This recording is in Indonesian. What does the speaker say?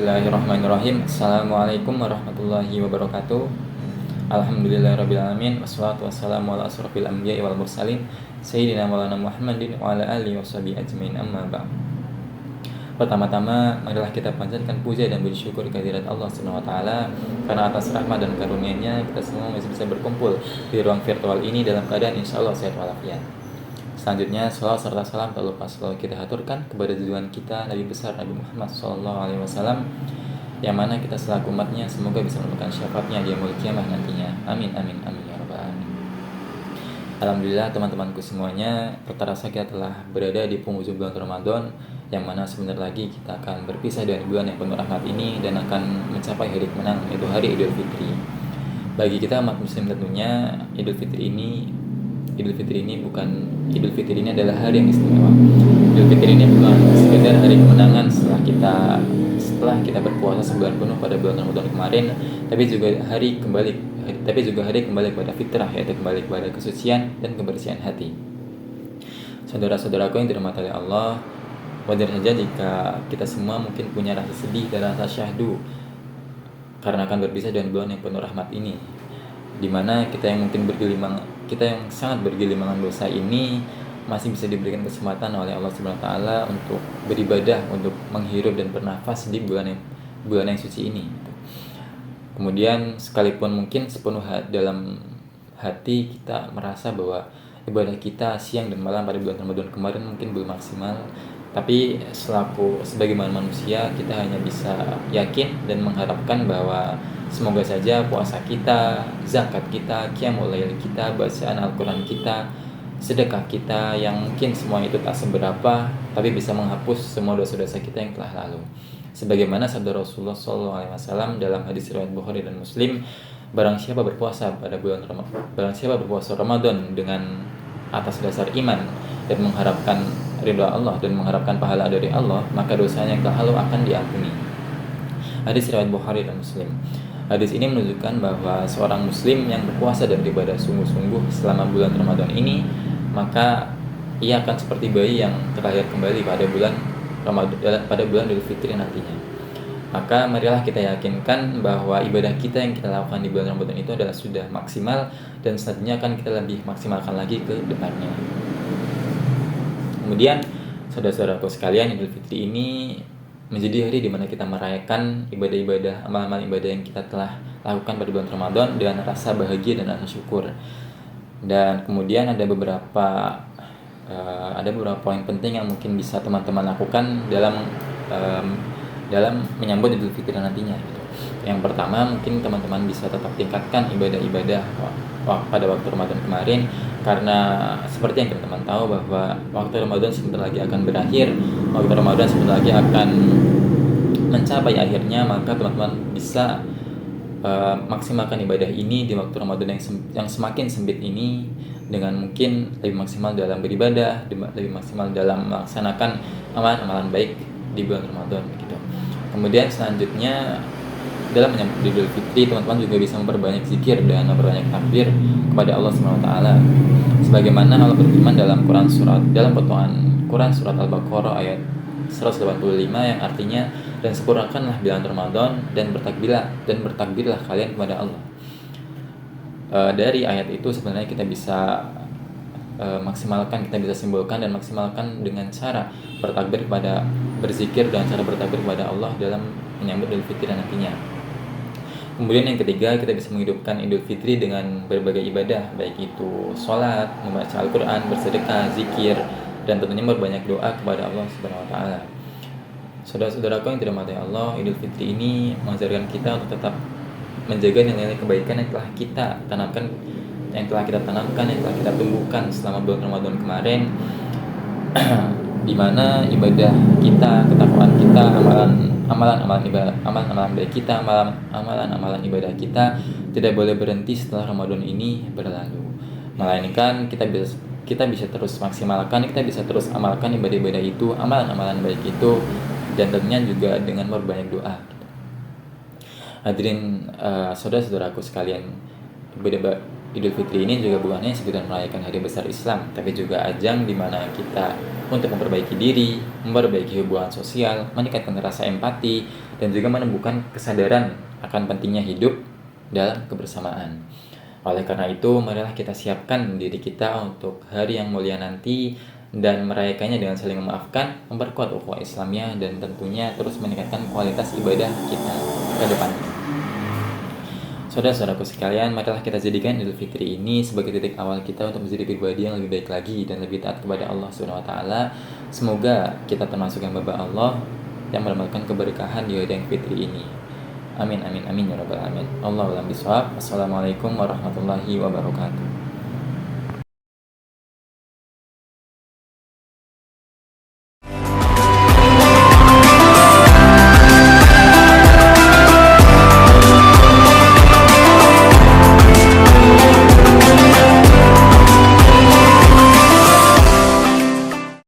Bismillahirrahmanirrahim. Assalamualaikum warahmatullahi wabarakatuh. Alhamdulillahirrabbilalamin. Wassalatu wassalamu ala asrofil anbiya'i wal mursalin Sayyidina maulana Muhammadin wa ala alihi wa sahbihi ajmain, amma ba'd. Pertama-tama, marilah kita panjatkan puja dan bersyukur kehadirat Allah Subhanahu wa taala, karena atas rahmat dan karunia-Nya kita semua masih bisa berkumpul di ruang virtual ini dalam keadaan insyaallah sehat walafiat. Selanjutnya, salawat serta salam tak lupa selalu kita haturkan kepada junjungan kita Nabi besar Nabi Muhammad SAW, yang mana kita selaku umatnya semoga bisa menemukan syafaatnya di yaumul kiamah nantinya. Amin amin amin ya rabbal alamin. Alhamdulillah teman-temanku semuanya, tak terasa kita telah berada di penghujung bulan Ramadan, yang mana sebentar lagi kita akan berpisah dari bulan yang penuh rahmat ini dan akan mencapai hari kemenangan, yaitu hari Idul Fitri. Bagi kita umat muslim tentunya Idul Fitri ini adalah hari yang istimewa. Idul Fitri ini bukan sekedar hari kemenangan setelah kita berpuasa sebulan penuh pada bulan Ramadan kemarin, tapi juga hari kembali kepada fitrah, yaitu kembali kepada kesucian dan kebersihan hati. Saudara-saudaraku yang dirahmati oleh Allah, wajar saja jika kita semua mungkin punya rasa sedih dan rasa syahdu karena akan berpisah dengan bulan yang penuh rahmat ini, di mana kita yang sangat bergelimangan dosa ini masih bisa diberikan kesempatan oleh Allah Subhanahu wa taala untuk beribadah, untuk menghirup dan bernafas di bulan yang suci ini. Kemudian sekalipun mungkin dalam hati kita merasa bahwa ibadah kita siang dan malam pada bulan Ramadan kemarin mungkin belum maksimal, tapi sebagaimana manusia kita hanya bisa yakin dan mengharapkan bahwa semoga saja puasa kita, zakat kita, qiyamul lail kita, bacaan Al-Quran kita, sedekah kita yang mungkin semua itu tak seberapa, tapi bisa menghapus semua dosa-dosa kita yang telah lalu. Sebagaimana sabda Rasulullah SAW dalam hadis riwayat Bukhari dan Muslim, barang siapa berpuasa Ramadan dengan atas dasar iman dan mengharapkan ridha Allah dan mengharapkan pahala dari Allah, maka dosanya yang telah lalu akan diampuni. Hadis riwayat Bukhari dan Muslim. Hadis ini menunjukkan bahwa seorang muslim yang berpuasa dan beribadah sungguh-sungguh selama bulan Ramadan ini, maka ia akan seperti bayi yang terlahir kembali pada bulan Idul Fitri nantinya. Maka marilah kita yakinkan bahwa ibadah kita yang kita lakukan di bulan Ramadan itu adalah sudah maksimal, dan selanjutnya akan kita lebih maksimalkan lagi ke depannya. Kemudian saudara-saudaraku sekalian, Idul Fitri ini menjadi hari di mana kita merayakan amal-amal ibadah yang kita telah lakukan pada bulan Ramadan dengan rasa bahagia dan rasa syukur. Dan kemudian ada beberapa poin penting yang mungkin bisa teman-teman lakukan dalam menyambut Idul Fitri nantinya gitu. Yang pertama, mungkin teman-teman bisa tetap tingkatkan ibadah-ibadah pada waktu Ramadan kemarin, karena seperti yang teman-teman tahu bahwa waktu Ramadan sebentar lagi akan berakhir, waktu Ramadan sebentar lagi akan mencapai akhirnya, maka teman-teman bisa maksimalkan ibadah ini di waktu Ramadan yang semakin sempit ini dengan mungkin lebih maksimal dalam beribadah, lebih maksimal dalam melaksanakan amalan-amalan baik di bulan Ramadan gitu. Kemudian selanjutnya dalam menyambut Idul Fitri, teman-teman juga bisa memperbanyak zikir dan memperbanyak takbir kepada Allah Subhanahu wa taala. Sebagaimana Allah berfirman dalam potongan Quran surat Al-Baqarah ayat 185 yang artinya, dan sempurnakanlah bulan Ramadan dan bertakbirlah kalian kepada Allah. Dari ayat itu sebenarnya kita bisa kita bisa simpulkan dan maksimalkan dengan cara berzikir dan cara bertakbir kepada Allah dalam menyambut Idul Fitri nantinya. Kemudian yang ketiga, kita bisa menghidupkan Idul Fitri dengan berbagai ibadah, baik itu sholat, membaca Al-Quran, bersedekah, zikir, dan tentunya berbanyak doa kepada Allah Subhanahu wa taala. Saudara-saudaraku yang dirahmati Allah, Idul Fitri ini mengajarkan kita untuk tetap menjaga nilai-nilai kebaikan yang telah kita tanamkan, yang telah kita tumbuhkan selama bulan Ramadan kemarin, di mana ibadah kita, ketakwaan kita, amalan-amalan baik kita, amalan-amalan ibadah kita tidak boleh berhenti setelah Ramadan ini berlalu, melainkan kita bisa terus maksimalkan, kita bisa terus amalkan ibadah-ibadah itu, amalan-amalan baik itu, dan tentunya juga dengan berbanyak doa. Hadirin saudara-saudaraku sekalian, Idul Fitri ini juga bukan hanya sekedar merayakan hari besar Islam, tapi juga ajang di mana kita untuk memperbaiki diri, memperbaiki hubungan sosial, meningkatkan rasa empati, dan juga menemukan kesadaran akan pentingnya hidup dalam kebersamaan. Oleh karena itu, marilah kita siapkan diri kita untuk hari yang mulia nanti dan merayakannya dengan saling memaafkan, memperkuat ukhuwah Islamnya, dan tentunya terus meningkatkan kualitas ibadah kita ke depannya. Saudara-saudaraku sekalian, marilah kita jadikan Idul Fitri ini sebagai titik awal kita untuk menjadi pribadi yang lebih baik lagi dan lebih taat kepada Allah Subhanahu wa taala. Semoga kita termasuk yang hamba Allah yang mendapatkan keberkahan di hari yang fitri ini. Amin amin amin ya rabbal alamin. Allahu a'lam bishawab. Wassalamualaikum warahmatullahi wabarakatuh.